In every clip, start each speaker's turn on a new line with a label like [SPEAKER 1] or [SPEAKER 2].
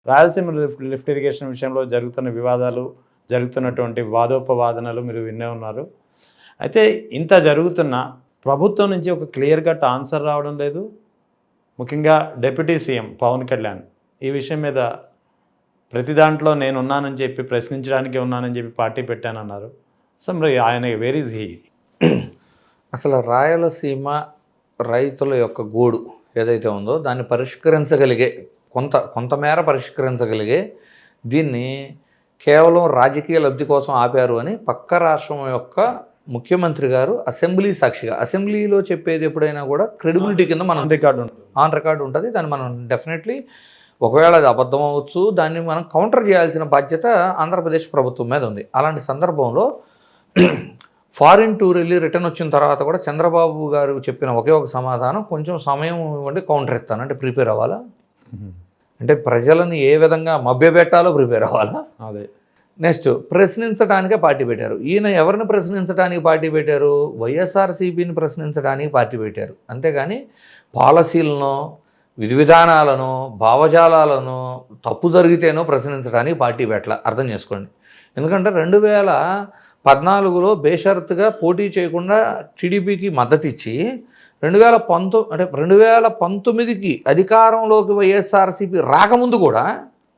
[SPEAKER 1] Rayalaseema lift irrigation విషయంలో జరుగుతున్న వివాదాలు, జరుగుతున్నటువంటి వాదోపవాదనలు మీరు వినే ఉన్నారు. అయితే ఇంత జరుగుతున్న ప్రభుత్వం నుంచి ఒక క్లియర్ కట్ ఆన్సర్ రావడం లేదు. ముఖ్యంగా డిప్యూటీ సీఎం పవన్ కళ్యాణ్ ఈ విషయం మీద ప్రతి దాంట్లో నేను ఉన్నానని చెప్పి, ప్రశ్నించడానికి ఉన్నానని చెప్పి పార్టీ పెట్టానన్నారు. సో మరి ఆయన వేర్ ఈజ్ హీ?
[SPEAKER 2] అసలు రాయలసీమ రైతుల యొక్క గోడు ఏదైతే ఉందో దాన్ని పరిష్కరించగలిగే కొంతమేర పరిష్కరించగలిగే దీన్ని కేవలం రాజకీయ లబ్ధి కోసం ఆపారు అని పక్క రాష్ట్రం యొక్క ముఖ్యమంత్రి గారు అసెంబ్లీ సాక్షిగా, అసెంబ్లీలో చెప్పేది ఎప్పుడైనా కూడా క్రెడిబిలిటీ కింద మనం ఆన్ రికార్డు ఉంటుంది. దాన్ని మనం డెఫినెట్లీ ఒకవేళ అది అబద్ధం అవ్వచ్చు, దాన్ని మనం కౌంటర్ చేయాల్సిన బాధ్యత ఆంధ్రప్రదేశ్ ప్రభుత్వం మీద ఉంది. అలాంటి సందర్భంలో ఫారిన్ టూర్ వెళ్ళి రిటర్న్ వచ్చిన తర్వాత కూడా చంద్రబాబు గారు చెప్పిన ఒకే ఒక సమాధానం, కొంచెం సమయం ఇవ్వండి కౌంటర్ ఇస్తాను. అంటే ప్రిపేర్ అవ్వాలా? అంటే ప్రజలను ఏ విధంగా మభ్యపెట్టాలో ప్రిపేర్ అవ్వాలా?
[SPEAKER 1] అదే.
[SPEAKER 2] నెక్స్ట్ ప్రశ్నించడానికే పార్టీ పెట్టారు. ఈయన ఎవరిని ప్రశ్నించడానికి పార్టీ పెట్టారు? వైఎస్ఆర్సీపీని ప్రశ్నించడానికి పార్టీ పెట్టారు. అంతేగాని పాలసీలను, విధి విధానాలను, భావజాలాలను తప్పు జరిగితేనో ప్రశ్నించడానికి పార్టీ పెట్టాల. అర్థం చేసుకోండి. ఎందుకంటే 2014లో బేషరతుగా పోటీ చేయకుండా టీడీపీకి మద్దతు ఇచ్చి 2019కి అధికారంలోకి వైఎస్ఆర్సీపీ రాకముందు కూడా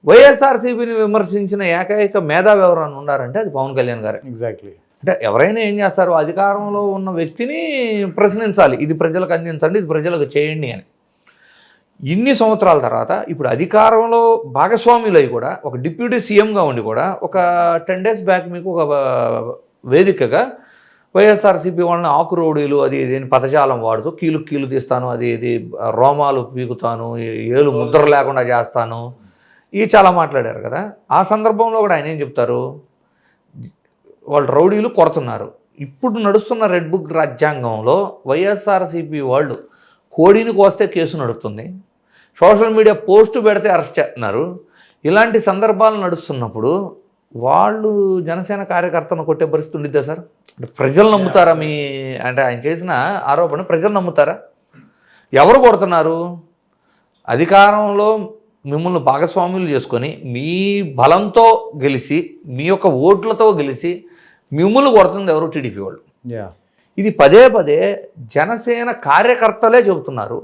[SPEAKER 2] వైఎస్ఆర్సీపీని విమర్శించిన ఏకైక మేధావి ఎవరైనా ఉన్నారంటే అది పవన్ కళ్యాణ్ గారు.
[SPEAKER 1] ఎగ్జాక్ట్లీ.
[SPEAKER 2] అంటే ఎవరైనా ఏం చేస్తారు? అధికారంలో ఉన్న వ్యక్తిని ప్రశ్నించాలి. ఇది ప్రజలకు అందించండి, ఇది ప్రజలకు చేయండి అని. ఇన్ని సంవత్సరాల తర్వాత ఇప్పుడు అధికారంలో భాగస్వాములై కూడా ఒక డిప్యూటీ సీఎంగా ఉండి కూడా ఒక 10 days బ్యాక్ మీకు ఒక వేదికగా వైఎస్ఆర్సీపీ వాళ్ళని ఆకురౌడీలు అది ఇది పదజాలం వాడుతూ కీలు తీస్తాను, అది ఇది రోమాలు పీకుతాను, ఏలు ముద్ర లేకుండా చేస్తాను, ఇవి చాలా మాట్లాడారు కదా. ఆ సందర్భంలో కూడా ఆయన ఏం చెప్తారు? వాళ్ళు రౌడీలు కొడుతున్నారు. ఇప్పుడు నడుస్తున్న రెడ్ బుక్ రాజ్యాంగంలో వైఎస్ఆర్సీపీ వాళ్ళు కోడిని కోస్తే కేసు నడుస్తుంది, సోషల్ మీడియా పోస్టు పెడితే అరెస్ట్ చేస్తున్నారు. ఇలాంటి సందర్భాలు నడుస్తున్నప్పుడు వాళ్ళు జనసేన కార్యకర్తను కొట్టే పరిస్థితి ఉండిద్దా సార్? అంటే ప్రజలు నమ్ముతారా? అంటే ఆయన చేసిన ఆరోపణ ప్రజలు నమ్ముతారా? ఎవరు కొడుతున్నారు? అధికారంలో మిమ్మల్ని భాగస్వాములు చేసుకొని మీ బలంతో గెలిచి, మీ యొక్క ఓట్లతో గెలిచి మిమ్మల్ని కొడుతుంది ఎవరు? టీడీపీ వాళ్ళు. ఇది పదే జనసేన కార్యకర్తలే చెబుతున్నారు,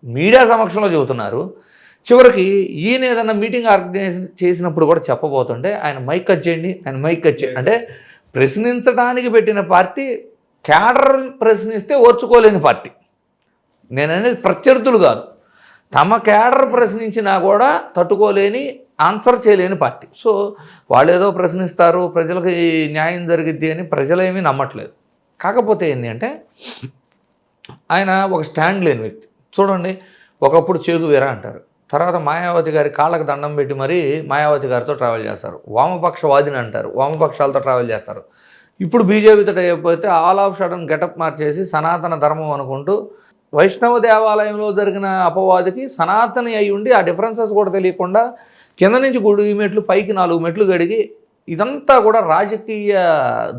[SPEAKER 2] మీడియా సమక్షంలో చెబుతున్నారు. చివరికి ఈయన ఏదన్నా మీటింగ్ ఆర్గనైజ్ చేసినప్పుడు కూడా చెప్పబోతుంటే ఆయన మైక్ కట్ చేయండి, ఆయన మైక్ కట్ చేయండి అంటే ప్రశ్నించడానికి పెట్టిన పార్టీ క్యాడర్ ప్రశ్నిస్తే ఓర్చుకోలేని పార్టీ. నేననేది ప్రత్యర్థులు కాదు, తమ క్యాడర్ ప్రశ్నించినా కూడా తట్టుకోలేని, ఆన్సర్ చేయలేని పార్టీ. సో వాళ్ళు ఏదో ప్రశ్నిస్తారు, ప్రజలకు న్యాయం జరిగిద్ది అని ప్రజలేమీ నమ్మట్లేదు. కాకపోతే ఏంటి అంటే ఆయన ఒక స్టాండ్ లేని వ్యక్తి. చూడండి, ఒకప్పుడు చేగువేరా అంటారు, తర్వాత మాయావతి గారి కాళ్ళకు దండం పెట్టి మరీ మాయావతి గారితో ట్రావెల్ చేస్తారు. వామపక్షవాదిని అంటారు, వామపక్షాలతో ట్రావెల్ చేస్తారు. ఇప్పుడు బీజేపీతో అయిపోతే ఆల్ ఆఫ్ సడన్ గెటప్ మార్చేసి సనాతన ధర్మం అనుకుంటూ వైష్ణవ దేవాలయంలో జరిగిన అపవాదికి సనాతని అయి ఉండి ఆ డిఫరెన్సెస్ కూడా తెలియకుండా కింద నుంచి 3 మెట్లు పైకి 4 మెట్లు గడిగి ఇదంతా కూడా రాజకీయ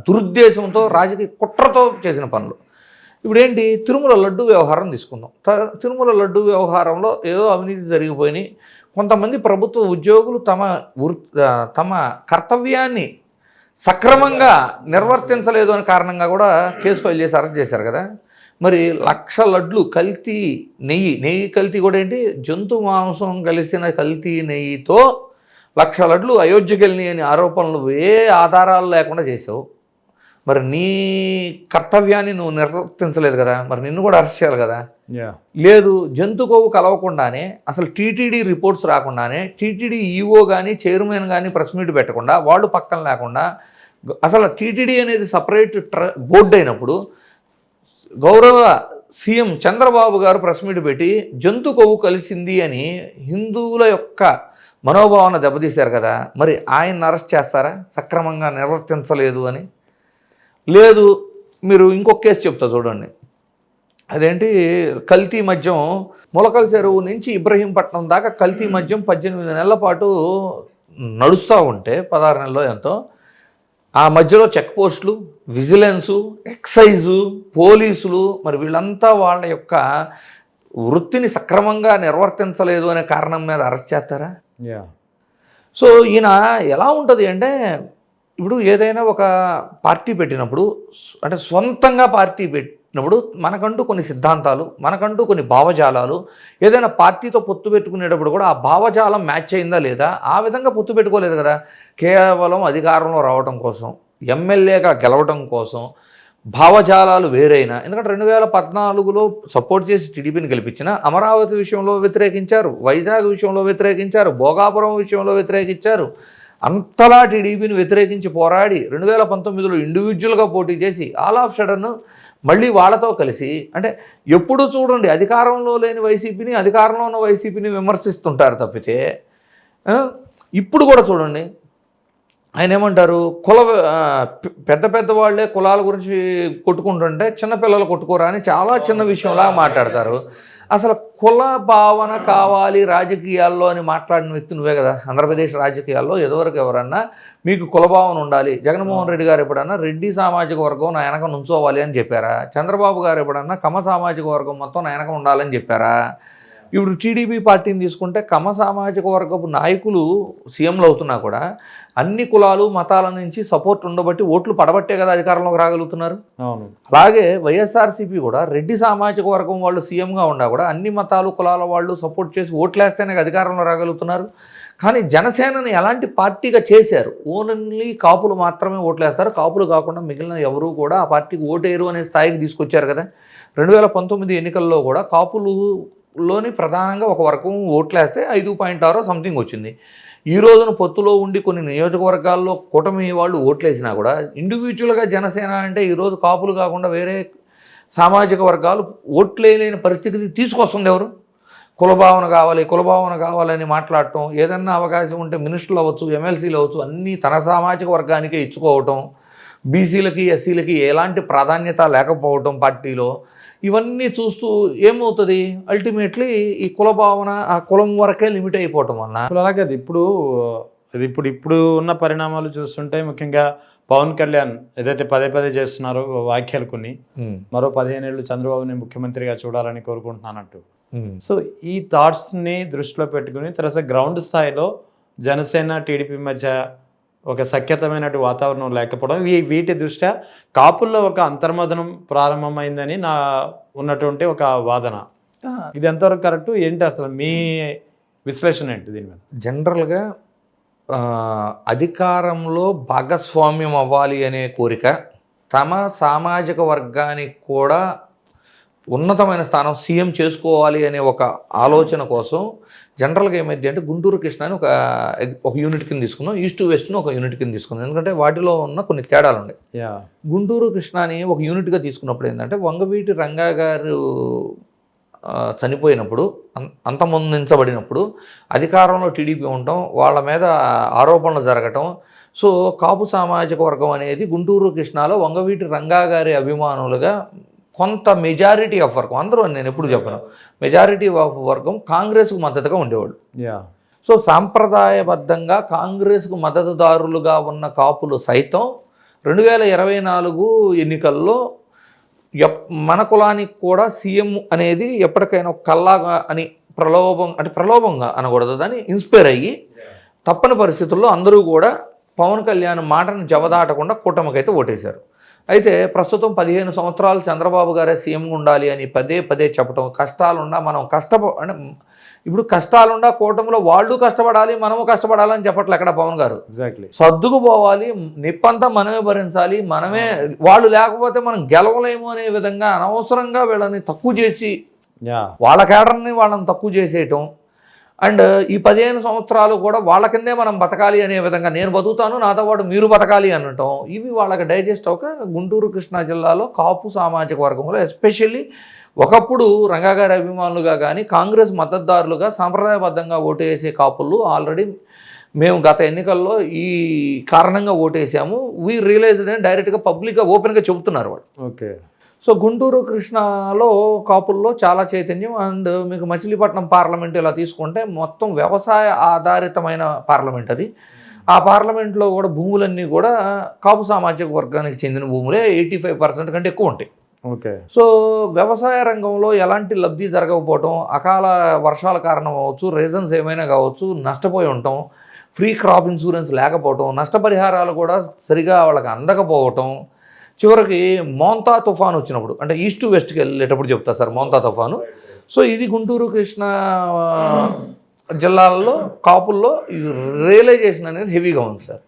[SPEAKER 2] దురుద్దేశంతో, రాజకీయ కుట్రతో చేసిన పనులు. ఇప్పుడు ఏంటి? తిరుమల లడ్డు వ్యవహారం తీసుకుందాం. తిరుమల లడ్డు వ్యవహారంలో ఏదో అవినీతి జరిగిపోయి కొంతమంది ప్రభుత్వ ఉద్యోగులు తమ కర్తవ్యాన్ని సక్రమంగా నిర్వర్తించలేదు అనే కారణంగా కూడా కేసు ఫైల్ చేసి అరెస్ట్ చేశారు కదా. మరి 1,00,000 లడ్లు కల్తీ నెయ్యి కల్తీ కూడా ఏంటి? జంతు మాంసం కలిసిన కల్తీ నెయ్యితో 1,00,000 లడ్లు అయోధ్యకి వెళ్ళినాయి అని ఆరోపణలు ఏ ఆధారాలు లేకుండా చేసావు. మరి నీ కర్తవ్యాన్ని నువ్వు నిర్వర్తించలేదు కదా, మరి నిన్ను కూడా అరెస్ట్ చేయాలి కదా. లేదు, జంతు కొవ్వు కలవకుండానే, అసలు టీటీడీ రిపోర్ట్స్ రాకుండానే, టీటీడీ ఈఓ కానీ చైర్మన్ కానీ ప్రెస్ మీట్ పెట్టకుండా, వాళ్ళు పక్కన లేకుండా, అసలు టీటీడీ అనేది సపరేట్ బోర్డు అయినప్పుడు గౌరవ సీఎం చంద్రబాబు గారు ప్రెస్ మీట్ పెట్టి జంతు కొవ్వు కలిసింది అని హిందువుల యొక్క మనోభావాన్ని దెబ్బతీశారు కదా. మరి ఆయన్ని అరెస్ట్ చేస్తారా సక్రమంగా నిర్వర్తించలేదు అని? లేదు, మీరు ఇంకొక కేసు చెప్తా చూడండి. అదేంటి? కల్తీ మద్యం మొలకల చెరువు నుంచి ఇబ్రహీంపట్నం దాకా కల్తీ మద్యం 18 నెలల పాటు నడుస్తూ ఉంటే, 16 నెలలో ఎంతో, ఆ మధ్యలో చెక్ పోస్టులు, విజిలెన్సు, ఎక్సైజు, పోలీసులు, మరి వీళ్ళంతా వాళ్ళ యొక్క వృత్తిని సక్రమంగా నిర్వర్తించలేదు అనే కారణం మీద అరెస్ట్ చేస్తారా?
[SPEAKER 1] యా.
[SPEAKER 2] సో ఈయన ఎలా ఉంటుంది అంటే, ఇప్పుడు ఏదైనా ఒక పార్టీ పెట్టినప్పుడు అంటే సొంతంగా పార్టీ పెట్టినప్పుడు మనకంటూ కొన్ని సిద్ధాంతాలు, మనకంటూ కొన్ని భావజాలాలు, ఏదైనా పార్టీతో పొత్తు పెట్టుకునేటప్పుడు కూడా ఆ భావజాలం మ్యాచ్ అయిందా లేదా, ఆ విధంగా పొత్తు పెట్టుకోలేదు కదా. కేవలం అధికారంలో రావడం కోసం, ఎమ్మెల్యేగా గెలవడం కోసం భావజాలాలు వేరైనా, ఎందుకంటే 2014లో సపోర్ట్ చేసి టీడీపీని గెలిపించిన అమరావతి విషయంలో వ్యతిరేకించారు, వైజాగ్ విషయంలో వ్యతిరేకించారు, భోగాపురం విషయంలో వ్యతిరేకించారు. అంతలా టీడీపీని వ్యతిరేకించి పోరాడి 2019లో ఇండివిజువల్గా పోటీ చేసి ఆల్ ఆఫ్ సడన్ మళ్ళీ వాళ్ళతో కలిసి, అంటే ఎప్పుడు చూడండి అధికారంలో లేని వైసీపీని, అధికారంలో ఉన్న వైసీపీని విమర్శిస్తుంటారు తప్పితే, ఇప్పుడు కూడా చూడండి ఆయన ఏమంటారు, పెద్ద పెద్ద వాళ్ళే కులాల గురించి కొట్టుకుంటుంటే చిన్నపిల్లలు కొట్టుకోరా అని చాలా చిన్న విషయంలా మాట్లాడతారు. అసలు కుల భావన కావాలి రాజకీయాల్లో అని మాట్లాడిన వ్యక్తి నువ్వే కదా. ఆంధ్రప్రదేశ్ రాజకీయాల్లో ఎదువరకు ఎవరన్నా మీకు కుల భావన ఉండాలి, జగన్మోహన్ రెడ్డి గారు ఎప్పుడన్నా రెడ్డి సామాజిక వర్గం నా వెనక నుంచోవాలి అని చెప్పారా? చంద్రబాబు గారు ఎప్పుడన్నా కమ్మ సామాజిక వర్గం మొత్తం నా వెనక ఉండాలని చెప్పారా? ఇప్పుడు టీడీపీ పార్టీని తీసుకుంటే కమ్మ సామాజిక వర్గపు నాయకులు సీఎంలు అవుతున్నా కూడా అన్ని కులాలు మతాల నుంచి సపోర్ట్ ఉండబట్టి ఓట్లు పడబట్టే కదా అధికారంలోకి రాగలుగుతున్నారు.
[SPEAKER 1] అవును.
[SPEAKER 2] అలాగే వైఎస్ఆర్సీపీ కూడా రెడ్డి సామాజిక వర్గం వాళ్ళు సీఎంగా ఉన్నా కూడా అన్ని మతాలు కులాల వాళ్ళు సపోర్ట్ చేసి ఓట్లేస్తేనే అధికారంలో రాగలుగుతున్నారు. కానీ జనసేనని ఎలాంటి పార్టీగా చేశారు, ఓన్లీ కాపులు మాత్రమే ఓట్లేస్తారు, కాపులు కాకుండా మిగిలిన ఎవరూ కూడా ఆ పార్టీకి ఓటేరు అనే స్థాయికి తీసుకొచ్చారు కదా. 2019 ఎన్నికల్లో కూడా కాపులులోని ప్రధానంగా ఒక వర్గం ఓట్లేస్తే 5.6 సంథింగ్ వచ్చింది. ఈ రోజున పొత్తులో ఉండి కొన్ని నియోజకవర్గాల్లో కూటమి వాళ్ళు ఓట్లేసినా కూడా ఇండివిజువల్గా జనసేన అంటే ఈరోజు కాపులు కాకుండా వేరే సామాజిక వర్గాలు ఓట్లేని పరిస్థితికి తీసుకొస్తుంది ఎవరు? కులభావన కావాలి, కులభావన కావాలని మాట్లాడటం, ఏదన్నా అవకాశం ఉంటే మినిస్టర్లు అవ్వచ్చు, ఎమ్మెల్సీలు అవ్వచ్చు, అన్నీ తన సామాజిక వర్గానికే ఇచ్చుకోవటం, బీసీలకి ఎస్సీలకి ఎలాంటి ప్రాధాన్యత లేకపోవటం పార్టీలో, ఇవన్నీ చూస్తూ ఏమవుతుంది అల్టిమేట్లీ ఈ కులభావన ఆ కులం వరకే లిమిట్ అయిపోవటం వల్ల.
[SPEAKER 1] అలాగే ఇప్పుడు ఉన్న పరిణామాలు చూస్తుంటే ముఖ్యంగా పవన్ కళ్యాణ్ ఏదైతే పదే పదే చేస్తున్నారో వ్యాఖ్యలు కొన్ని, మరో 15 ఏళ్ళు చంద్రబాబుని ముఖ్యమంత్రిగా చూడాలని కోరుకుంటున్నానంటూ, సో ఈ థాట్స్ని దృష్టిలో పెట్టుకుని తర్వాత గ్రౌండ్ స్థాయిలో జనసేన టీడీపీ మధ్య ఒక సఖ్యతమైనటువంటి వాతావరణం లేకపోవడం, వీటి దృష్ట్యా కాపుల్లో ఒక అంతర్మదనం ప్రారంభమైందని నా ఉన్నటువంటి ఒక వాదన. ఇది ఎంతవరకు కరెక్ట్ ఏంటి, అసలు మీ విశ్లేషణ ఏంటి దీని మీద?
[SPEAKER 2] జనరల్గా అధికారంలో భాగస్వామ్యం అవ్వాలి అనే కోరిక, తమ సామాజిక వర్గానికి కూడా ఉన్నతమైన స్థానం సీఎం చేసుకోవాలి అనే ఒక ఆలోచన కోసం జనరల్గా ఏమైంది అంటే గుంటూరు కృష్ణ అని ఒక యూనిట్ కింద తీసుకున్నాం, ఈస్ట్ వెస్ట్ను ఒక యూనిట్ కింద తీసుకున్నాం. ఎందుకంటే వాటిలో ఉన్న కొన్ని తేడాలు ఉన్నాయి. గుంటూరు కృష్ణ అని ఒక యూనిట్గా తీసుకున్నప్పుడు ఏంటంటే వంగవీటి రంగా గారు చనిపోయినప్పుడు, అంతమొందించబడినప్పుడు అధికారంలో టీడీపీ ఉండటం, వాళ్ళ మీద ఆరోపణలు జరగటం, సో కాపు సామాజిక వర్గం అనేది గుంటూరు కృష్ణలో వంగవీటి రంగా గారి అభిమానులుగా కొంత మెజారిటీ ఆఫ్ వర్గం, అందరూ నేను ఎప్పుడు చెప్పను, మెజారిటీ ఆఫ్ వర్గం కాంగ్రెస్కు మద్దతుగా ఉండేవాళ్ళు. సో సాంప్రదాయబద్ధంగా కాంగ్రెస్కు మద్దతుదారులుగా ఉన్న కాపులు సైతం 2024 ఎన్నికల్లో మన కులానికి కూడా సీఎం అనేది ఎప్పటికైనా కల్లాగా అని ప్రలోభంగా అనకూడదు, దాన్ని ఇన్స్పైర్ అయ్యి తప్పని పరిస్థితుల్లో అందరూ కూడా పవన్ కళ్యాణ్ మాటను జవదాటకుండా కూటమికైతే ఓటేశారు. అయితే ప్రస్తుతం 15 సంవత్సరాలు చంద్రబాబు గారే సీఎంగా ఉండాలి అని పదే పదే చెప్పడం, కష్టాలున్నా మనం అంటే ఇప్పుడు కష్టాలున్నా కూటమిలో వాళ్ళు కష్టపడాలి, మనము కష్టపడాలని చెప్పట్లే ఎక్కడ పవన్ గారు.
[SPEAKER 1] ఎగ్జాక్ట్లీ
[SPEAKER 2] సర్దుకుపోవాలి, నిప్పంతా మనమే భరించాలి, మనమే, వాళ్ళు లేకపోతే మనం గెలవలేము అనే విధంగా అనవసరంగా వీళ్ళని తక్కువ చేసి వాళ్ళ కేడర్ని వాళ్ళని తక్కువ చేసేయటం, అండ్ ఈ 15 సంవత్సరాలు కూడా వాళ్ళ కిందే మనం బతకాలి అనే విధంగా, నేను బతుకుతాను నాతో పాటు మీరు బతకాలి అనటం, ఇవి వాళ్ళకి డైజెస్ట్ అవ్వక గుంటూరు కృష్ణా జిల్లాలో కాపు సామాజిక వర్గంలో ఎస్పెషల్లీ ఒకప్పుడు రంగాగారి అభిమానులుగా కానీ కాంగ్రెస్ మద్దతుదారులుగా సాంప్రదాయబద్ధంగా ఓటు వేసే కాపులు ఆల్రెడీ మేము గత ఎన్నికల్లో ఈ కారణంగా ఓటేసాము, వీ రియలైజ్డ్ అని డైరెక్ట్గా పబ్లిక్గా ఓపెన్గా చెబుతున్నారు వాళ్ళు.
[SPEAKER 1] ఓకే.
[SPEAKER 2] సో గుంటూరు కృష్ణాలో కాపుల్లో చాలా చైతన్యం. అండ్ మీకు మచిలీపట్నం పార్లమెంట్ ఇలా తీసుకుంటే మొత్తం వ్యవసాయ ఆధారితమైన పార్లమెంట్ అది. ఆ పార్లమెంట్లో కూడా భూములన్నీ కూడా కాపు సామాజిక వర్గానికి చెందిన భూములే 85% కంటే ఎక్కువ ఉంటాయి.
[SPEAKER 1] ఓకే.
[SPEAKER 2] సో వ్యవసాయ రంగంలో ఎలాంటి లబ్ధి జరగకపోవటం, అకాల వర్షాల కారణం అవ్వచ్చు, రీజన్స్ ఏమైనా కావచ్చు, నష్టపోయి ఉండటం, ఫ్రీ క్రాప్ ఇన్సూరెన్స్ లేకపోవటం, నష్టపరిహారాలు కూడా సరిగా వాళ్ళకి అందకపోవటం, చివరికి మోంతా తుఫాను వచ్చినప్పుడు అంటే ఈస్ట్ టు వెస్ట్కి వెళ్ళేటప్పుడు చెప్తా సార్ మోంతా తుఫాను. సో ఇది గుంటూరు కృష్ణా జిల్లాల్లో కాపుల్లో రియలైజేషన్ అనేది హెవీగా ఉంది సార్.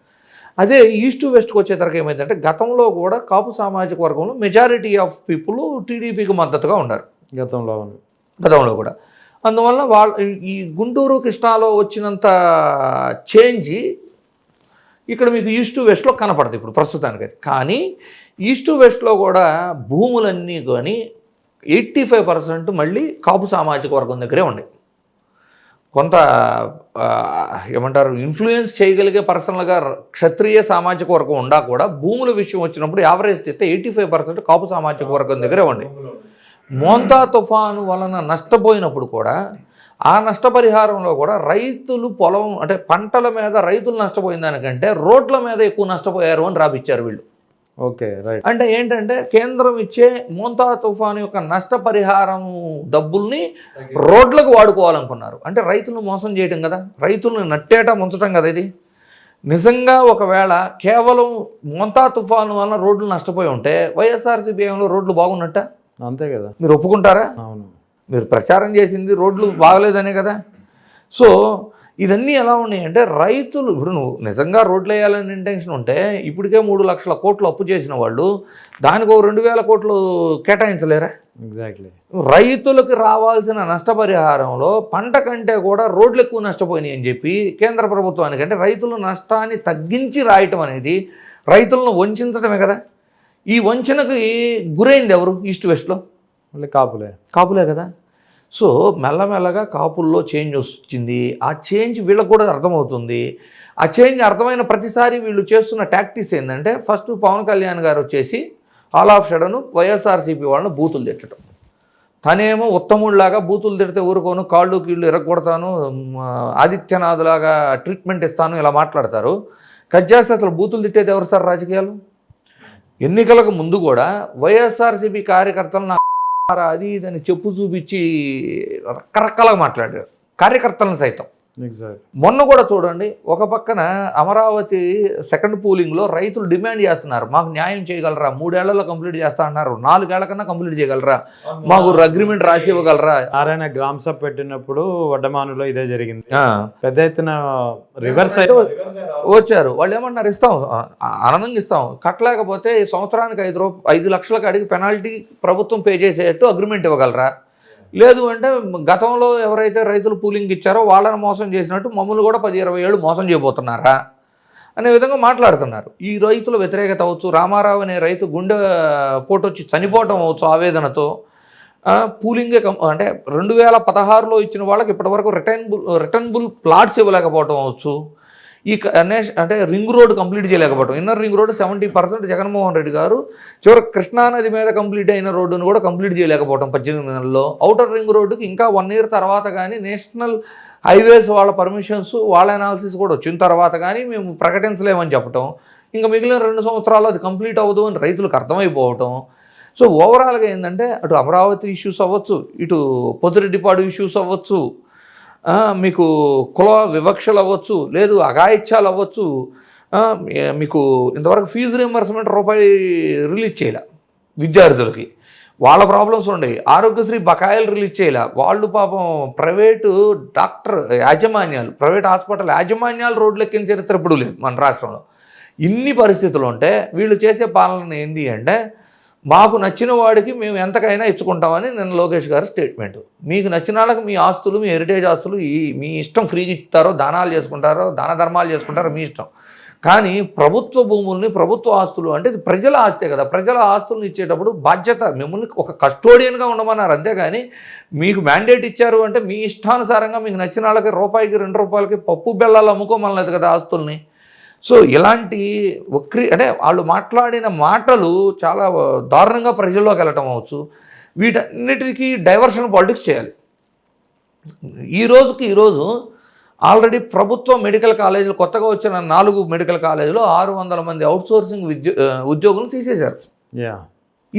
[SPEAKER 2] అదే ఈస్ట్ టు వెస్ట్కి వచ్చేసరికి ఏమైందంటే గతంలో కూడా కాపు సామాజిక వర్గంలో మెజారిటీ ఆఫ్ పీపుల్ టీడీపీకి మద్దతుగా ఉన్నారు గతంలో కూడా. అందువల్ల ఈ గుంటూరు కృష్ణాలో వచ్చినంత చేంజ్ ఇక్కడ మీకు ఈస్ట్ టు వెస్ట్లో కనపడదు ఇప్పుడు ప్రస్తుతానికి. కానీ ఈస్ట్ టు వెస్ట్లో కూడా భూములన్నీ కానీ 85% మళ్ళీ కాపు సామాజిక వర్గం దగ్గరే ఉన్నాయి. కొంత ఏమంటారు ఇన్ఫ్లుయెన్స్ చేయగలిగే పర్సనల్గా క్షత్రియ సామాజిక వర్గం ఉండా కూడా భూముల విషయం వచ్చినప్పుడు యావరేజ్ తీస్తే 85% కాపు సామాజిక వర్గం దగ్గరే ఉండే. మోంతా తుఫాను వలన నష్టపోయినప్పుడు కూడా ఆ నష్టపరిహారంలో కూడా రైతులు పొలం అంటే పంటల మీద రైతులు నష్టపోయిన దానికంటే రోడ్ల మీద ఎక్కువ నష్టపోయారు అని రాపిచ్చారు వీళ్ళు.
[SPEAKER 1] Okay, right.
[SPEAKER 2] అంటే ఏంటంటే కేంద్రం ఇచ్చే మోంతా తుఫాను యొక్క నష్టపరిహారం డబ్బుల్ని రోడ్లకు వాడుకోవాలనుకున్నారు. అంటే రైతులను మోసం చేయడం కదా, రైతులను నట్టేట ముంచడం కదా ఇది. నిజంగా ఒకవేళ కేవలం మోంతా తుఫాను వలన రోడ్లు నష్టపోయి ఉంటే వైఎస్ఆర్సీపీ ఏమైనా రోడ్లు బాగున్నట్ట?
[SPEAKER 1] అంతే కదా.
[SPEAKER 2] మీరు ఒప్పుకుంటారా?
[SPEAKER 1] అవును.
[SPEAKER 2] మీరు ప్రచారం చేసింది రోడ్లు బాగలేదనే కదా. సో ఇదన్నీ ఎలా ఉన్నాయంటే రైతులు ఇప్పుడు నువ్వు నిజంగా రోడ్లు వేయాలని ఇంటెన్షన్ ఉంటే ఇప్పటికే 3 లక్షల కోట్లు అప్పు చేసిన వాళ్ళు దానికి 2,000 కోట్లు కేటాయించలేరా?
[SPEAKER 1] ఎగ్జాక్ట్లీ.
[SPEAKER 2] రైతులకు రావాల్సిన నష్టపరిహారంలో పంట కంటే కూడా రోడ్లు ఎక్కువ నష్టపోయినాయి అని చెప్పి కేంద్ర ప్రభుత్వానికి అంటే రైతుల నష్టాన్ని తగ్గించి రాయటం అనేది రైతులను వంచడమే కదా. ఈ వంచనకు గురైంది ఎవరు? ఈస్ట్ వెస్ట్లో
[SPEAKER 1] మళ్ళీ కాపులే
[SPEAKER 2] కదా. సో మెల్లమెల్లగా కాపుల్లో చేంజ్ వచ్చింది. ఆ చేంజ్ వీళ్ళకి కూడా అర్థమవుతుంది. ఆ చేంజ్ అర్థమైన ప్రతిసారి వీళ్ళు చేస్తున్న టాక్టిక్స్ ఏంటంటే ఫస్ట్ పవన్ కళ్యాణ్ గారు వచ్చేసి ఆల్ ఆఫ్ సడన్ వైఎస్ఆర్సీపీ వాళ్ళని బూతులు తిట్టడం. తనేమో ఉత్తముడిలాగా బూతులు తిడితే ఊరుకోను, కాళ్ళు కీళ్ళు ఎరగొడతాను, ఆదిత్యనాథ్లాగా ట్రీట్మెంట్ ఇస్తాను ఇలా మాట్లాడతారు. కట్ చేస్తే అసలు బూతులు తిట్టేది ఎవరు సార్? రాజకీయాలు. ఎన్నికలకు ముందు కూడా వైఎస్ఆర్సీపీ కార్యకర్తలను అది ఇదని చెప్పు చూపించి రకరకాలుగా మాట్లాడారు కార్యకర్తలను సైతం. మొన్న కూడా చూడండి, ఒక పక్కన అమరావతి సెకండ్ పూలింగ్లో రైతులు డిమాండ్ చేస్తున్నారు, మాకు న్యాయం చేయగలరా, 3 ఏళ్లలో కంప్లీట్ చేస్తా అన్నారు, 4 ఏళ్ల కన్నా కంప్లీట్ చేయగలరా, మాకు అగ్రిమెంట్ రాసి ఇవ్వగలరా.
[SPEAKER 1] నారాయణ గ్రామ సభ పెట్టినప్పుడు వడ్డమానులో ఇదే జరిగింది. పెద్ద ఎత్తున రివర్స్
[SPEAKER 2] వచ్చారు. వాళ్ళు ఏమన్నారు, ఇస్తాం ఆనందంగా ఇస్తాం, కట్టలేకపోతే సంవత్సరానికి 5 లక్షలకు అడిగి పెనాల్టీ ప్రభుత్వం పే చేసేటట్టు అగ్రిమెంట్ ఇవ్వగలరా, లేదు అంటే గతంలో ఎవరైతే రైతులు పూలింగ్ ఇచ్చారో వాళ్ళని మోసం చేసినట్టు మమ్మల్ని కూడా 10-20 ఏళ్ళు మోసం చేయబోతున్నారా అనే విధంగా మాట్లాడుతున్నారు. ఈ రైతుల వ్యతిరేకత అవచ్చు, రామారావు అనే రైతు గుండె పోటు వచ్చి చనిపోవటం అవచ్చు ఆవేదనతో, పూలింగే అంటే 2016లో ఇచ్చిన వాళ్ళకి ఇప్పటివరకు రిటర్నబుల్ ప్లాట్స్ ఇవ్వలేకపోవటం అవచ్చు, ఈ అంటే రింగ్ రోడ్ కంప్లీట్ చేయలేకపోవటం. Inner ring road 70% Jaganmohan Reddy garu చివరికి కృష్ణానది మీద కంప్లీట్ అయిన రోడ్డును కూడా కంప్లీట్ చేయలేకపోవటం 18 నెలల్లో. ఔటర్ రింగ్ రోడ్డుకి ఇంకా 1 year తర్వాత కానీ నేషనల్ హైవేస్ వాళ్ళ పర్మిషన్స్ వాళ్ళ అనాలిసిస్ కూడా వచ్చిన తర్వాత కానీ మేము ప్రకటించలేమని చెప్పటం, ఇంకా మిగిలిన 2 సంవత్సరాలు అది కంప్లీట్ అవ్వదు అని రైతులకు అర్థమైపోవటం. సో ఓవరాల్గా ఏంటంటే అటు అమరావతి ఇష్యూస్ అవ్వచ్చు, ఇటు పొద్దురెడ్డిపాడు ఇష్యూస్ అవ్వచ్చు, మీకు కుల వివక్షలు అవ్వచ్చు, లేదు అఘాయిత్యాలు అవ్వచ్చు, మీకు ఇంతవరకు ఫీజు రీంబర్స్మెంట్ రూపాయి రిలీజ్ చేయలే విద్యార్థులకి, వాళ్ళ ప్రాబ్లమ్స్ ఉండేవి. ఆరోగ్యశ్రీ బకాయిలు రిలీజ్ చేయలే, వాళ్ళు పాపం ప్రైవేటు డాక్టర్ యాజమాన్యాలు, ప్రైవేట్ హాస్పిటల్ యాజమాన్యాలు రోడ్లు ఎక్కిన చరిత్ర ఇప్పుడు లేదు మన రాష్ట్రంలో. ఇన్ని పరిస్థితులు ఉంటే వీళ్ళు చేసే పాలన ఏంది అంటే మాకు నచ్చిన వాడికి మేము ఎంతకైనా ఇచ్చుకుంటామని నిన్న లోకేష్ గారు స్టేట్మెంట్. మీకు నచ్చిన వాళ్ళకి మీ ఆస్తులు, మీ హెరిటేజ్ ఆస్తులు మీ ఇష్టం ఫ్రీగా ఇస్తారో, దానాలు చేసుకుంటారో, దాన ధర్మాలు చేసుకుంటారో మీ ఇష్టం. కానీ ప్రభుత్వ భూముల్ని, ప్రభుత్వ ఆస్తులు అంటే ఇది ప్రజల ఆస్తే కదా, ప్రజల ఆస్తులను ఇచ్చేటప్పుడు బాధ్యత మిమ్మల్ని ఒక కస్టోడియన్గా ఉండమన్నారు. అంతేగాని మీకు మ్యాండేట్ ఇచ్చారు అంటే మీ ఇష్టానుసారంగా మీకు నచ్చిన వాళ్ళకి రూపాయికి 2 రూపాయలకి పప్పు బెల్లాలు అమ్ముకోమనలేదు కదా ఆస్తుల్ని. సో ఇలాంటి అంటే వాళ్ళు మాట్లాడిన మాటలు చాలా దారుణంగా ప్రజల్లోకి వెళ్ళటం అవచ్చు. వీటన్నిటికీ డైవర్షన్ పాలిటిక్స్ చేయాలి. ఈరోజు ఆల్రెడీ ప్రభుత్వ మెడికల్ కాలేజీలు కొత్తగా వచ్చిన 4 మెడికల్ కాలేజీలో 600 మంది అవుట్సోర్సింగ్ ఉద్యోగులు తీసేశారు.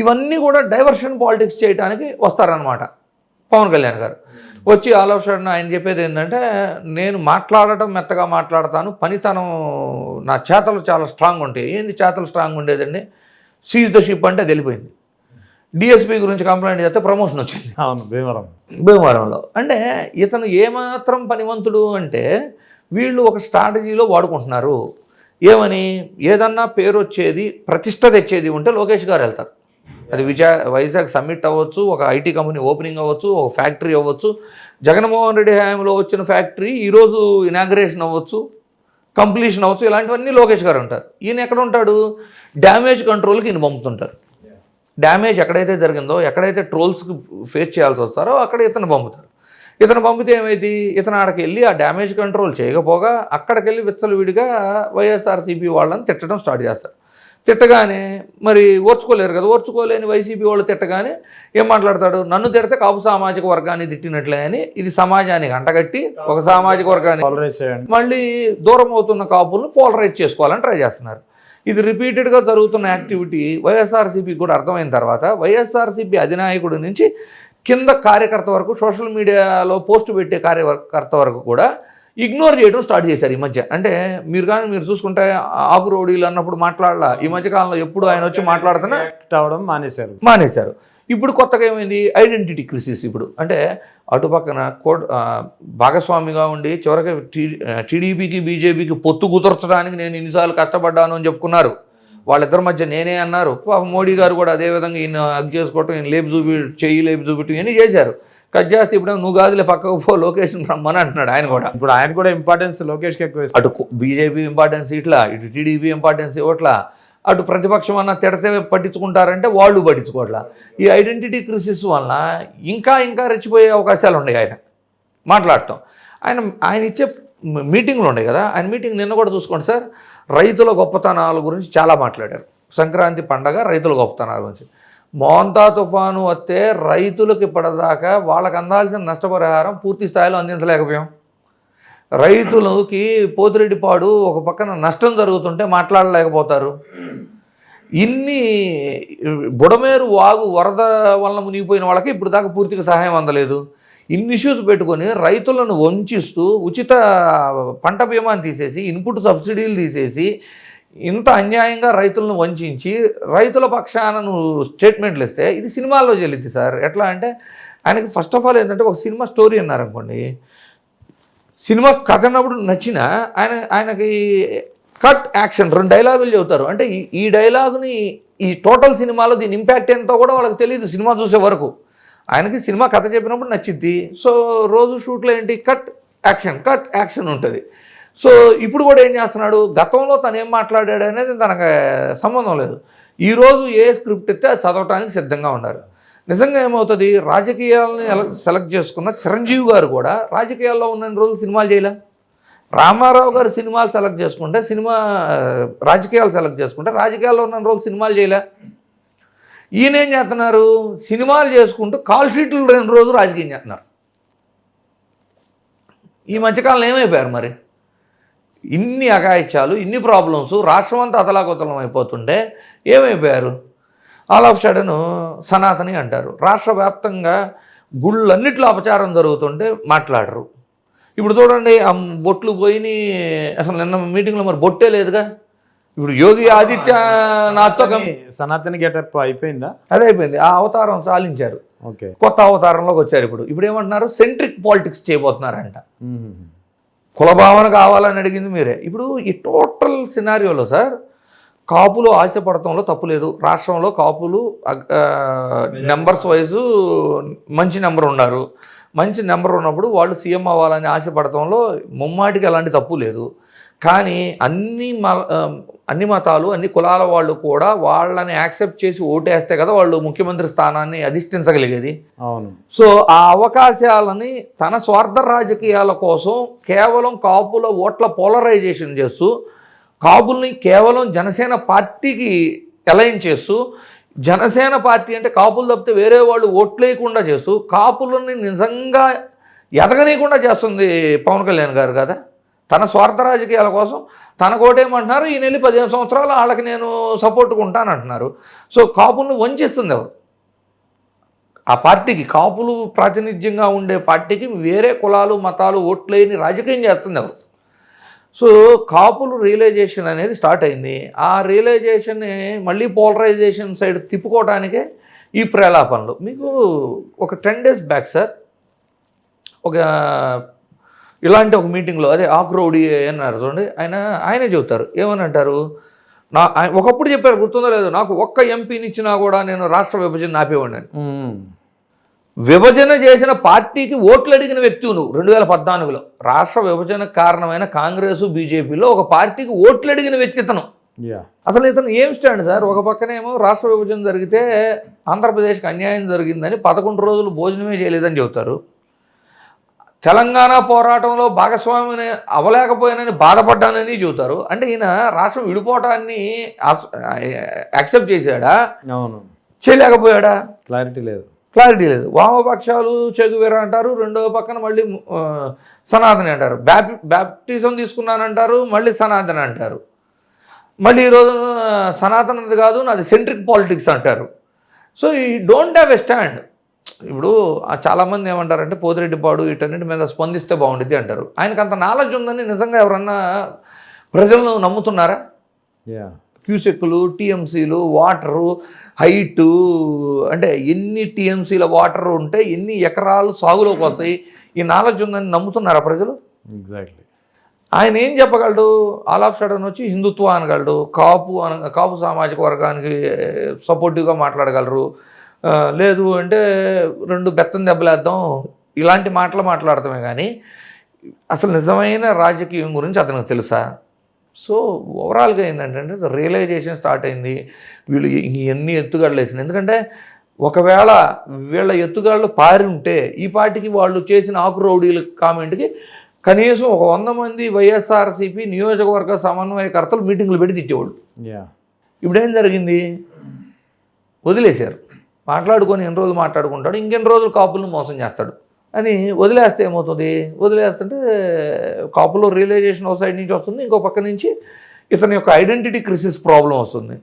[SPEAKER 2] ఇవన్నీ కూడా డైవర్షన్ పాలిటిక్స్ చేయడానికి వస్తారనమాట పవన్ కళ్యాణ్ గారు. వచ్చి ఆల్ ఆఫ్ సడన్ ఆయన చెప్పేది ఏంటంటే, నేను మాట్లాడటం మెత్తగా మాట్లాడతాను, పనితనం నా చేతలు చాలా స్ట్రాంగ్ ఉంటాయి. ఏంది చేతలు స్ట్రాంగ్ ఉండేదండి? సీజ్ ద షిప్ అంటే అది వెళ్ళిపోయింది. డిఎస్పీ గురించి కంప్లైంట్ చేస్తే ప్రమోషన్ వచ్చింది.
[SPEAKER 1] అవును,
[SPEAKER 2] భీమవరంలో. అంటే ఇతను ఏమాత్రం పనివంతుడు అంటే, వీళ్ళు ఒక స్ట్రాటజీలో వాడుకుంటున్నారు. ఏమని, ఏదన్నా పేరు వచ్చేది ప్రతిష్ట తెచ్చేది ఉంటే లోకేష్ గారు వెళ్తారు. అది వైజాగ్ సమ్మిట్ అవ్వచ్చు, ఒక ఐటీ కంపెనీ ఓపెనింగ్ అవ్వచ్చు, ఒక ఫ్యాక్టరీ అవ్వచ్చు, జగన్మోహన్ రెడ్డి హయాంలో వచ్చిన ఫ్యాక్టరీ ఈరోజు ఇనాగ్రేషన్ అవ్వచ్చు, కంప్లీషన్ అవ్వచ్చు, ఇలాంటివన్నీ లోకేష్ గారు ఉంటారు. ఈయన ఎక్కడ ఉంటాడు? డ్యామేజ్ కంట్రోల్కి ఈయన పంపుతుంటారు. డ్యామేజ్ ఎక్కడైతే జరిగిందో, ఎక్కడైతే ట్రోల్స్కి ఫేస్ చేయాల్సి వస్తారో అక్కడ ఇతను పంపుతారు. ఇతను పంపితే ఏమైంది, ఇతను ఆడకి వెళ్ళి ఆ డ్యామేజ్ కంట్రోల్ చేయకపోగా అక్కడికి వెళ్ళి విచ్చలవిడిగా వైఎస్ఆర్సీపీ వాళ్ళని తిట్టడం స్టార్ట్ చేస్తారు. తిట్టగానే మరి ఓర్చుకోలేరు కదా, ఓర్చుకోలేని వైసీపీ వాళ్ళు తిట్టగానే ఏం మాట్లాడతాడు, నన్ను తిడితే కాపు సామాజిక వర్గాన్ని తిట్టినట్లే అని, ఇది సమాజానికి అంటగట్టి ఒక సామాజిక వర్గాన్ని మళ్ళీ దూరం అవుతున్న కాపులను పోలరైజ్ చేసుకోవాలని ట్రై చేస్తున్నారు. ఇది రిపీటెడ్గా జరుగుతున్న యాక్టివిటీ వైఎస్ఆర్సీపీకి కూడా అర్థమైన తర్వాత వైఎస్ఆర్సీపీ అధినాయకుడి నుంచి కింద కార్యకర్త వరకు, సోషల్ మీడియాలో పోస్ట్ పెట్టే కార్యకర్త వరకు కూడా ఇగ్నోర్ చేయడం స్టార్ట్ చేశారు ఈ మధ్య. అంటే మీరు చూసుకుంటే ఆకు రౌడీలు అన్నప్పుడు మాట్లాడాల, ఈ మధ్యకాలంలో ఎప్పుడు ఆయన వచ్చి మాట్లాడుతున్నా మానేశారు. ఇప్పుడు కొత్తగా ఏమైంది, ఐడెంటిటీ క్రిసిస్. ఇప్పుడు అంటే అటుపక్కన భాగస్వామిగా ఉండి చివరికి టీడీపీకి బీజేపీకి పొత్తు కుదర్చడానికి నేను ఇన్నిసార్లు కష్టపడ్డాను అని చెప్పుకున్నారు. వాళ్ళిద్దరి మధ్య నేనే అన్నారు. మోడీ గారు కూడా అదేవిధంగా ఈయన హగ్ చేసుకోవటం, ఈయన చెయ్యి లేపు చూపించడం ఇవన్నీ చేశారు. కట్ చేస్తే ఇప్పుడు నువ్వు గాజులే పక్కకు పో, లోకేష్ రమ్మని అంటున్నాడు ఆయన కూడా.
[SPEAKER 1] ఇప్పుడు ఆయన కూడా ఇంపార్టెన్స్ లోకేష్కి ఎక్కువ.
[SPEAKER 2] అటు బీజేపీ ఇంపార్టెన్స్ ఇట్లా, ఇటు టీడీపీ ఇంపార్టెన్స్ ఇవ్వట్లా, అటు ప్రతిపక్షం అన్న తిడితే పట్టించుకుంటారంటే వాళ్ళు పట్టించుకోవట్లా. ఈ ఐడెంటిటీ క్రిసిస్ వలన ఇంకా రెచ్చిపోయే అవకాశాలు ఉన్నాయి ఆయన మాట్లాడటం. ఆయన ఇచ్చే మీటింగ్లు ఉన్నాయి కదా, ఆయన మీటింగ్ నిన్న కూడా చూసుకోండి సార్, రైతుల గొప్పతనాల గురించి చాలా మాట్లాడారు. సంక్రాంతి పండగ రైతుల గొప్పతనాల గురించి. మోంతా తుఫాను వస్తే రైతులకు ఇప్పటిదాకా వాళ్ళకి అందాల్సిన నష్టపరిహారం పూర్తి స్థాయిలో అందించలేకపోయాం. రైతులకి పోతిరెడ్డిపాడు ఒక పక్కన నష్టం జరుగుతుంటే మాట్లాడలేకపోతారు. ఇన్ని బుడమేరు వాగు వరద వలన మునిగిపోయిన వాళ్ళకి ఇప్పుడు దాకా పూర్తిగా సహాయం అందలేదు. ఇన్ని ఇష్యూస్ పెట్టుకొని రైతులను వంచిస్తూ ఉచిత పంట బీమాని తీసేసి, ఇన్పుట్ సబ్సిడీలు తీసేసి, ఇంత అన్యాయంగా రైతులను వంచి రైతుల పక్షాన నువ్వు స్టేట్మెంట్లు ఇస్తే ఇది సినిమాల్లో చెల్లిద్ది సార్. ఎట్లా అంటే ఆయనకి ఫస్ట్ ఆఫ్ ఆల్ ఏంటంటే ఒక సినిమా స్టోరీ అన్నారనుకోండి, సినిమా కథ అన్నప్పుడు నచ్చిన ఆయనకి కట్ యాక్షన్ 2 డైలాగులు చెబుతారు. అంటే ఈ డైలాగుని ఈ టోటల్ సినిమాలో దీని ఇంపాక్ట్ ఎంతో కూడా వాళ్ళకి తెలియదు సినిమా చూసే వరకు. ఆయనకి సినిమా కథ చెప్పినప్పుడు నచ్చిద్ది. సో రోజు షూట్లో ఏంటి, కట్ యాక్షన్ ఉంటుంది. సో ఇప్పుడు కూడా ఏం చేస్తున్నాడు, గతంలో తను ఏం మాట్లాడాడు అనేది తనకు సంబంధం లేదు. ఈరోజు ఏ స్క్రిప్ట్ ఇస్తే అది చదవటానికి సిద్ధంగా ఉన్నారు. నిజంగా ఏమవుతుంది, రాజకీయాలని సెలెక్ట్ చేసుకున్న చిరంజీవి గారు కూడా రాజకీయాల్లో ఉన్న రోజులు సినిమాలు చేయలే. రామారావు గారు సినిమాలు సెలెక్ట్ చేసుకుంటే రాజకీయాలు సెలెక్ట్ చేసుకుంటే రాజకీయాల్లో ఉన్న రోజులు సినిమాలు చేయలే. ఈయన ఏం చేస్తున్నారు, సినిమాలు చేసుకుంటూ కాల్ షీట్లు 2 రోజులు రాజకీయం చేస్తున్నారు. ఈ మధ్యకాలంలో ఏమైపోయారు మరి, ఇన్ని అఘాయిత్యాలు, ఇన్ని ప్రాబ్లమ్స్, రాష్ట్రం అంతా అతలాకుతలం అయిపోతుంటే ఏమైపోయారు. ఆల్ ఆఫ్ సడన్ సనాతని అంటారు. రాష్ట్ర వ్యాప్తంగా గుళ్ళన్నిట్లో అపచారం జరుగుతుంటే మాట్లాడరు. ఇప్పుడు చూడండి, బొట్లు పోయినాయి. అసలు నిన్న మీటింగ్లో మరి బొట్టే లేదుగా. ఇప్పుడు యోగి ఆదిత్యనాథ్తో
[SPEAKER 1] సనాతని గెటప్ అయిపోయిందా?
[SPEAKER 2] అదే అయిపోయింది. ఆ అవతారం సాలించారు.
[SPEAKER 1] ఓకే,
[SPEAKER 2] కొత్త అవతారంలోకి వచ్చారు. ఇప్పుడు ఏమంటున్నారు, సెంట్రిక్ పాలిటిక్స్ చేయబోతున్నారంట. కులభావన కావాలని అడిగింది మీరే. ఇప్పుడు ఈ టోటల్ సినారియోలో సార్, కాపులు ఆశపడటంలో తప్పు లేదు. రాష్ట్రంలో కాపులు నెంబర్స్ వైజు మంచి నెంబర్ ఉన్నారు. మంచి నెంబర్ ఉన్నప్పుడు వాళ్ళు సీఎం అవ్వాలని ఆశపడటంలో ముమ్మాటికి అలాంటి తప్పు లేదు. కానీ అన్ని మతాలు, అన్ని కులాల వాళ్ళు కూడా వాళ్ళని యాక్సెప్ట్ చేసి ఓటేస్తే కదా వాళ్ళు ముఖ్యమంత్రి స్థానాన్ని అధిష్ఠించగలిగేది.
[SPEAKER 1] అవును.
[SPEAKER 2] సో ఆ అవకాశాలని తన స్వార్థ రాజకీయాల కోసం కేవలం కాపుల ఓట్ల పోలరైజేషన్ చేస్తూ, కాపుల్ని కేవలం జనసేన పార్టీకి అలైన్ చేస్తూ, జనసేన పార్టీ అంటే కాపులు తప్పితే వేరే వాళ్ళు ఓట్లేయకుండా చేస్తూ, కాపులని నిజంగా ఎదగనీయకుండా చేస్తుంది పవన్ కళ్యాణ్ గారు కదా. తన స్వార్థ రాజకీయాల కోసం తన కోటేమంటున్నారు, ఈయన వెళ్ళి 15 సంవత్సరాలు వాళ్ళకి నేను సపోర్ట్గా ఉంటానంటున్నారు. సో కాపులను వంచిస్తుంది ఎవరు? ఆ పార్టీకి, కాపులు ప్రాతినిధ్యంగా ఉండే పార్టీకి వేరే కులాలు మతాలు ఓట్లేని రాజకీయం చేస్తుంది ఎవరు? సో కాపులు రియలైజేషన్ అనేది స్టార్ట్ అయింది. ఆ రియలైజేషన్ని మళ్ళీ పోలరైజేషన్ సైడ్ తిప్పుకోవడానికే ఈ ప్రలాపనలు. మీకు ఒక 10 days బ్యాక్ సార్ ఒక ఇలాంటి ఒక మీటింగ్లో అదే ఆకురౌడి అన్నారు చూడండి, ఆయనే చెబుతారు. ఏమని అంటారు, ఒకప్పుడు చెప్పారు, గుర్తుందో లేదు, నాకు ఒక్క ఎంపీని ఇచ్చినా కూడా నేను రాష్ట్ర విభజన ఆపేవాడిని. విభజన చేసిన పార్టీకి ఓట్లు అడిగిన వ్యక్తి నువ్వు 2014లో రాష్ట్ర విభజనకు కారణమైన కాంగ్రెస్ బీజేపీలో ఒక పార్టీకి ఓట్లు అడిగిన వ్యక్తి ఇతను. అసలు ఇతను ఏం స్టాండ్ సార్? ఒక పక్కనేమో రాష్ట్ర విభజన జరిగితే ఆంధ్రప్రదేశ్కి అన్యాయం జరిగిందని 11 రోజులు భోజనమే చేయలేదని చెబుతారు. తెలంగాణ పోరాటంలో భాగస్వామిని అవ్వలేకపోయానని బాధపడ్డానని చెబుతారు. అంటే ఈయన రాష్ట్రం విడిపోవటాన్ని యాక్సెప్ట్ చేశాడా?
[SPEAKER 1] అవును.
[SPEAKER 2] చేయలేకపోయాడా?
[SPEAKER 1] క్లారిటీ లేదు.
[SPEAKER 2] వామపక్షాలు చెగువేర అంటారు, రెండో పక్కన మళ్ళీ సనాతని అంటారు. బ్యాప్టిజం తీసుకున్నానంటారు, మళ్ళీ సనాతని అంటారు. మళ్ళీ ఈరోజు సనాతనది కాదు, నాది సెంట్రిక్ పాలిటిక్స్ అంటారు. సో ఈ డోంట్ హ్యావ్ ఎ స్టాండ్. ఇప్పుడు చాలామంది ఏమంటారంటే పోతిరెడ్డిపాడు వీటన్నిటి మీద స్పందిస్తే బాగుంటుంది అంటారు. ఆయనకు అంత నాలెడ్జ్ ఉందని నిజంగా ఎవరన్నా ప్రజలను నమ్ముతున్నారా? క్యూసెక్లు, టీఎంసీలు, వాటరు, హైటు, అంటే ఎన్ని టీఎంసీల వాటర్ ఉంటే ఎన్ని ఎకరాలు సాగులోకి వస్తాయి, ఈ నాలెడ్జ్ ఉందని నమ్ముతున్నారా ప్రజలు?
[SPEAKER 1] ఎగ్జాక్ట్లీ.
[SPEAKER 2] ఆయన ఏం చెప్పగలడు? ఆల్ ఆఫ్ సడన్ వచ్చి హిందుత్వ అనగలడు, కాపు సామాజిక వర్గానికి సపోర్టివ్గా మాట్లాడగలరు, లేదు అంటే 2 బెత్తం దెబ్బలేద్దాం, ఇలాంటి మాటలు మాట్లాడతామే కానీ అసలు నిజమైన రాజకీయం గురించి అతనికి తెలుసా? సో ఓవరాల్గా ఏంటంటే రియలైజేషన్ స్టార్ట్ అయింది. వీళ్ళు ఎన్ని ఎత్తుగడలు వేసింది. ఎందుకంటే ఒకవేళ వీళ్ళ ఎత్తుగడలు పారి ఉంటే ఈ పార్టీకి వాళ్ళు చేసిన ఆకురౌడీల కామెంట్కి కనీసం ఒక 100 మంది వైఎస్ఆర్సీపీ నియోజకవర్గ సమన్వయకర్తలు మీటింగులు పెట్టి తిట్టేవాళ్ళు. ఇప్పుడేం జరిగింది? వదిలేశారు. మాట్లాడుకొని ఎన్ని రోజులు మాట్లాడుకుంటాడు, ఇంకెన్ని రోజులు కాపులను మోసం చేస్తాడు అని వదిలేస్తే ఏమవుతుంది? వదిలేస్తుంటే కాపులో రియలైజేషన్ ఒక సైడ్ నుంచి వస్తుంది, ఇంకో పక్క నుంచి ఇతని యొక్క ఐడెంటిటీ క్రిసిస్ ప్రాబ్లం వస్తుంది.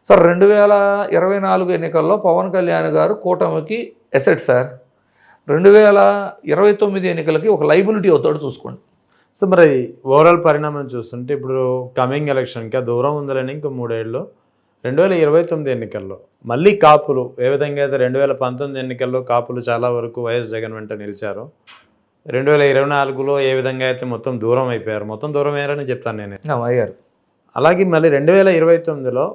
[SPEAKER 2] సార్ 2024 ఎన్నికల్లో పవన్ కళ్యాణ్ గారు కూటమికి ఎసెట్ సార్, 2029 ఎన్నికలకి ఒక లైబిలిటీ అవుతాడు చూసుకోండి.
[SPEAKER 1] సో మరి ఓవరాల్ పరిణామం చూస్తుంటే ఇప్పుడు కమింగ్ ఎలక్షన్కి దూరం ఉందని ఇంకో 3 ఏళ్ళు 2029 ఎన్నికల్లో మళ్ళీ కాపులు ఏ విధంగా అయితే 2019 ఎన్నికల్లో కాపులు చాలా వరకు వైఎస్ జగన్ వెంట నిలిచారు, 2024లో ఏ విధంగా అయితే మొత్తం దూరం అయిపోయారు, మొత్తం దూరం అయ్యారని చెప్తాను నేను
[SPEAKER 2] అయ్యారు.
[SPEAKER 1] అలాగే మళ్ళీ 2029లో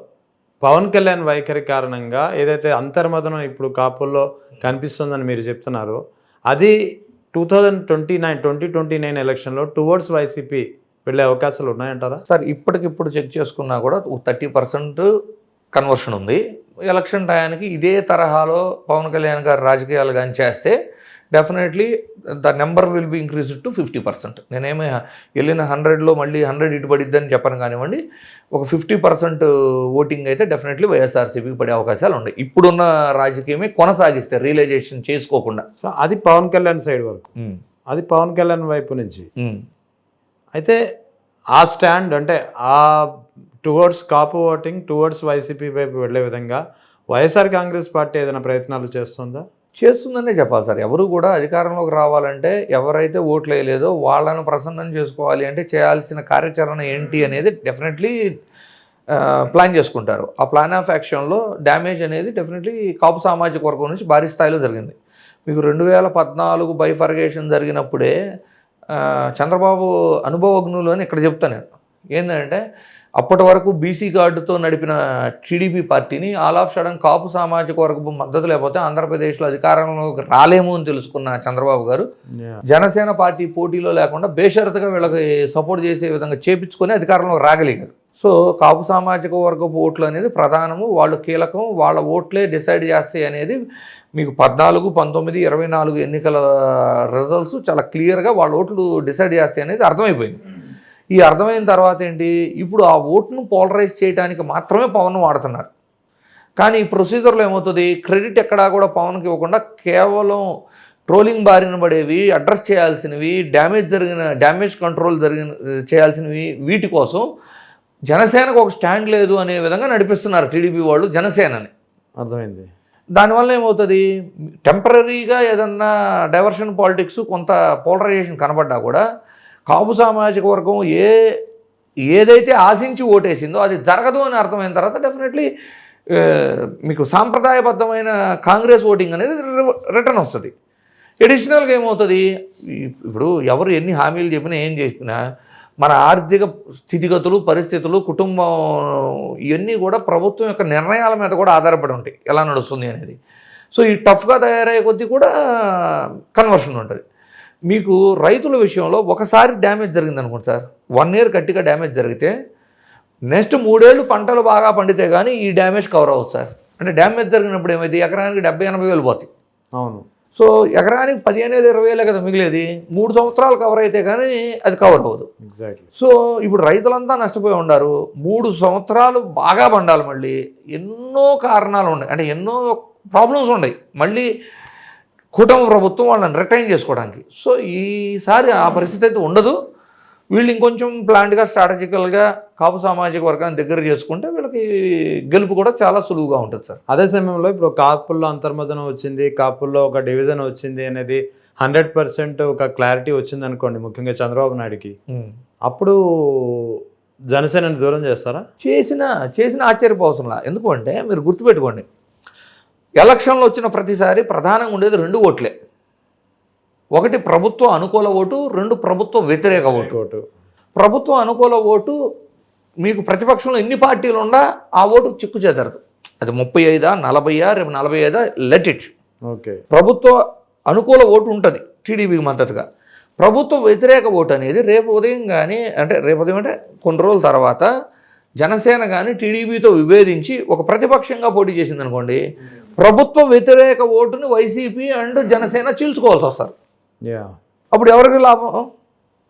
[SPEAKER 1] పవన్ కళ్యాణ్ వైఖరి కారణంగా ఏదైతే అంతర్మదనం ఇప్పుడు కాపుల్లో కనిపిస్తుందని మీరు చెప్తున్నారో అది 2029 ఎలక్షన్లో టువర్డ్స్ వైసీపీ వెళ్ళే అవకాశాలు ఉన్నాయంటారా?
[SPEAKER 2] సార్ ఇప్పటికిప్పుడు చెక్ చేసుకున్నా కూడా 30% కన్వర్షన్ ఉంది. ఎలక్షన్ టయానికి ఇదే తరహాలో పవన్ కళ్యాణ్ గారు రాజకీయాలు కానీ చేస్తే definitely the number will be increase to 50%. నేనేమి వెళ్ళిన 100లో మళ్ళీ 100 ఇటు పడిద్దని చెప్పను కానివ్వండి, ఒక 50% ఓటింగ్ అయితే డెఫినెట్లీ వైఎస్ఆర్సీపీకి పడే అవకాశాలు ఉన్నాయి ఇప్పుడున్న రాజకీయమే కొనసాగిస్తే రియలైజేషన్ చేసుకోకుండా.
[SPEAKER 1] సో అది పవన్ కళ్యాణ్ సైడ్ వరకు, అది పవన్ కళ్యాణ్ వైపు నుంచి. అయితే ఆ స్టాండ్ అంటే ఆ టువర్డ్స్ కాపు ఓటింగ్ టువర్డ్స్ వైసీపీ వైపు వెళ్ళే విధంగా వైఎస్ఆర్ కాంగ్రెస్ పార్టీ ఏదైనా ప్రయత్నాలు చేస్తుందా?
[SPEAKER 2] చేస్తుందనే చెప్పాలి సార్. ఎవరు కూడా అధికారంలోకి రావాలంటే ఎవరైతే ఓట్లు వేయలేదో వాళ్ళను ప్రసన్నం చేసుకోవాలి అంటే చేయాల్సిన కార్యాచరణ ఏంటి అనేది డెఫినెట్లీ ప్లాన్ చేసుకుంటారు. ఆ ప్లాన్ ఆఫ్ యాక్షన్లో డ్యామేజ్ అనేది డెఫినెట్లీ కాపు సామాజిక వర్గం నుంచి భారీ స్థాయిలో జరిగింది. మీకు 2014 బైఫర్గేషన్ జరిగినప్పుడే చంద్రబాబు అనుభవజ్ఞులు అని ఇక్కడ చెప్తాను నేను. ఏంటంటే అప్పటి వరకు బీసీ కార్డుతో నడిపిన టీడీపీ పార్టీని ఆల్ ఆఫ్ సడన్ కాపు సామాజిక వర్గం మద్దతు లేకపోతే ఆంధ్రప్రదేశ్లో అధికారంలోకి రాలేము అని తెలుసుకున్న చంద్రబాబు గారు జనసేన పార్టీ పోటీలో లేకుండా బేషరతుగా వీళ్ళకి సపోర్ట్ చేసే విధంగా చేపించుకొని అధికారంలోకి రాగలిగారు. సో కాపు సామాజిక వర్గపు ఓట్లు అనేది ప్రధానము, వాళ్ళు కీలకం, వాళ్ళ ఓట్లే డిసైడ్ చేస్తాయి అనేది మీకు 14, 19, 24 ఎన్నికల రిజల్ట్స్ చాలా క్లియర్గా వాళ్ళ ఓట్లు డిసైడ్ చేస్తాయి అనేది అర్థమైపోయింది. ఈ అర్థమైన తర్వాత ఏంటి, ఇప్పుడు ఆ ఓట్ను పోలరైజ్ చేయడానికి మాత్రమే పవన్ వాడుతున్నారు. కానీ ఈ ప్రొసీజర్లో ఏమవుతుంది, క్రెడిట్ ఎక్కడా కూడా పవన్కి ఇవ్వకుండా కేవలం ట్రోలింగ్ బారిన పడేవి, అడ్రస్ చేయాల్సినవి, డ్యామేజ్ కంట్రోల్ చేయాల్సినవి, వీటి కోసం జనసేనకు ఒక స్టాండ్ లేదు అనే విధంగా నడిపిస్తున్నారు టీడీపీ వాళ్ళు జనసేనని.
[SPEAKER 1] అర్థమైంది.
[SPEAKER 2] దానివల్ల ఏమవుతుంది, టెంపరీగా ఏదన్నా డైవర్షన్ పాలిటిక్స్ కొంత పోలరైజేషన్ కనబడ్డా కూడా కాపు సామాజిక వర్గం ఏదైతే ఆశించి ఓటేసిందో అది జరగదు అని అర్థమైన తర్వాత డెఫినెట్లీ మీకు సాంప్రదాయబద్ధమైన కాంగ్రెస్ ఓటింగ్ అనేది రిటర్న్ వస్తుంది. ఎడిషనల్గా ఏమవుతుంది, ఇప్పుడు ఎవరు ఎన్ని హామీలు చెప్పినా ఏం చెప్పినా మన ఆర్థిక స్థితిగతులు, పరిస్థితులు, కుటుంబం ఇవన్నీ కూడా ప్రభుత్వం యొక్క నిర్ణయాల మీద కూడా ఆధారపడి ఉంటాయి ఎలా నడుస్తుంది అనేది. సో ఈ టఫ్గా తయారయ్యే కొద్దీ కూడా కన్వర్షన్ ఉంటుంది. మీకు రైతుల విషయంలో ఒకసారి డ్యామేజ్ జరిగింది అనుకోండి సార్, 1 year గట్టిగా డ్యామేజ్ జరిగితే నెక్స్ట్ 3 ఏళ్ళు పంటలు బాగా పండితే కానీ ఈ డ్యామేజ్ కవర్ అవ్వదు సార్. అంటే డ్యామేజ్ జరిగినప్పుడు ఏమైంది, ఎకరానికి 70-80 వేలు పోతాయి.
[SPEAKER 1] అవును.
[SPEAKER 2] సో ఎకరానికి 15-20 వేలే కదా మిగిలేది. 3 సంవత్సరాలు కవర్ అయితే కానీ అది కవర్ అవ్వదు.
[SPEAKER 1] ఎగ్జాక్ట్లీ.
[SPEAKER 2] సో ఇప్పుడు రైతులంతా నష్టపోయి ఉన్నారు. 3 సంవత్సరాలు బాగా పండాలి. మళ్ళీ ఎన్నో కారణాలు ఉన్నాయి, అంటే ఎన్నో ప్రాబ్లమ్స్ ఉన్నాయి మళ్ళీ కూటమి ప్రభుత్వం వాళ్ళని రిటైన్ చేసుకోవడానికి. సో ఈసారి ఆ పరిస్థితి అయితే ఉండదు. వీళ్ళు ఇంకొంచెం ప్లాన్డ్గా, స్ట్రాటజికల్గా కాపు సామాజిక వర్గాన్ని దగ్గర చేసుకుంటే వీళ్ళకి గెలుపు కూడా చాలా సులువుగా ఉంటుంది సార్.
[SPEAKER 1] అదే సమయంలో ఇప్పుడు కాపుల్లో అంతర్మదనం వచ్చింది, కాపుల్లో ఒక డివిజన్ వచ్చింది అనేది 100% ఒక క్లారిటీ వచ్చింది అనుకోండి, ముఖ్యంగా చంద్రబాబు నాయుడుకి, అప్పుడు జనసేనని దూరం చేస్తారా?
[SPEAKER 2] చేసిన ఆశ్చర్యపోవసంలా. ఎందుకంటే మీరు గుర్తుపెట్టుకోండి, ఎలక్షన్లు వచ్చిన ప్రతిసారి ప్రధానంగా ఉండేది 2 ఓట్లే. ఒకటి ప్రభుత్వ అనుకూల ఓటు, 2 ప్రభుత్వ వ్యతిరేక ఓటు. ప్రభుత్వ అనుకూల ఓటు మీకు ప్రతిపక్షంలో ఎన్ని పార్టీలు ఉన్నా ఆ ఓటు చిక్కు చెదరదు. అది 35, 40, రేపు 45 లెట్ ఇట్.
[SPEAKER 1] ఓకే.
[SPEAKER 2] ప్రభుత్వ అనుకూల ఓటు ఉంటుంది టీడీపీకి మద్దతుగా. ప్రభుత్వ వ్యతిరేక ఓటు అనేది రేపు ఉదయం అంటే కొన్ని రోజుల తర్వాత జనసేన కానీ టీడీపీతో విభేదించి ఒక ప్రతిపక్షంగా పోటీ చేసింది అనుకోండి, ప్రభుత్వ వ్యతిరేక ఓటుని వైసీపీ అండ్ జనసేన చీల్చుకోవాల్సి వస్తారు. అప్పుడు ఎవరికి లాభం?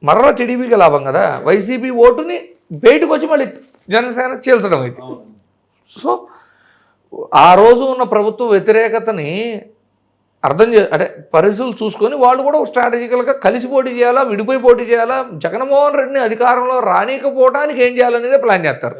[SPEAKER 2] మరలా టీడీపీకి లాభం కదా. వైసీపీ ఓటుని బయటకు వచ్చి మళ్ళీ జనసేన చీల్చడం అయితే. సో ఆ రోజు ఉన్న ప్రభుత్వ వ్యతిరేకతని అంటే పరిస్థితులు చూసుకొని వాళ్ళు కూడా స్ట్రాటజికల్గా కలిసి పోటీ చేయాలా, విడిపోయి పోటీ చేయాలా, జగన్మోహన్ రెడ్డిని అధికారంలో రానికపోవడానికి ఏం చేయాలనేదే ప్లాన్ చేస్తారు.